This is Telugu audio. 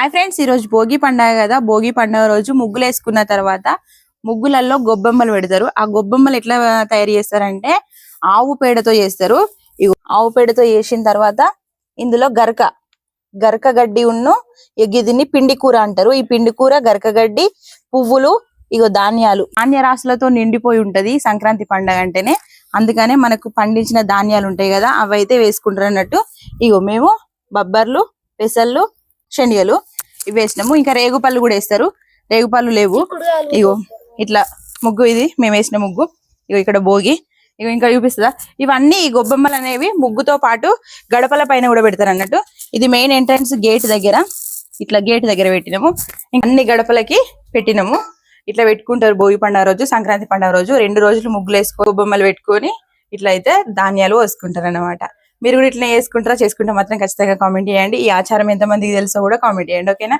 హాయ్ ఫ్రెండ్స్, ఈ రోజు భోగి పండుగ కదా. భోగి పండుగ రోజు ముగ్గులు వేసుకున్న తర్వాత ముగ్గులలో గొబ్బెమ్మలు పెడతారు. ఆ గొబ్బెమ్మలు ఎట్లా తయారు చేస్తారంటే ఆవు పేడతో చేస్తారు. ఆవు పేడతో చేసిన తర్వాత ఇందులో గరక గడ్డి ఉన్ను దీన్ని పిండి కూర అంటారు. ఈ పిండి కూర, గరక గడ్డి, పువ్వులు, ధాన్యాలు, ధాన్య రాశులతో నిండిపోయి ఉంటది సంక్రాంతి పండుగ అంటేనే. అందుకనే మనకు పండించిన ధాన్యాలు ఉంటాయి కదా, అవి అయితే వేసుకుంటారు అన్నట్టు. మేము బబ్బర్లు, పెసళ్ళు, శనగలు ఇవి వేసినాము. ఇంకా రేగుపళ్ళు కూడా వేస్తారు. రేగుపళ్ళు లేవు. ఇట్లా ముగ్గు, ఇది మేము వేసిన ముగ్గు. ఇక్కడ భోగి ఇంకా చూపిస్తుందా. ఇవన్నీ ఈ గొబ్బెమ్మలు అనేవి ముగ్గుతో పాటు గడపల పైన కూడా పెడతారు అన్నట్టు. ఇది మెయిన్ ఎంట్రన్స్ గేట్ దగ్గర, ఇట్లా గేట్ దగ్గర పెట్టినాము. అన్ని గడపలకి పెట్టినాము. ఇట్లా పెట్టుకుంటారు భోగి పండుగ రోజు. సంక్రాంతి పండుగ రోజు 2 రోజులు ముగ్గులు వేసుకొని గొబ్బెమ్మలు పెట్టుకొని ఇట్లా అయితే ధాన్యాలు వేసుకుంటారు అన్నమాట. మీరు కూడా ఇట్లా వేసుకుంటారా? చేసుకుంటే మాత్రం ఖచ్చితంగా కామెంట్ చేయండి. ఈ ఆచారం ఎంతమందికి తెలుసో కూడా కామెంట్ చేయండి. ఓకేనా?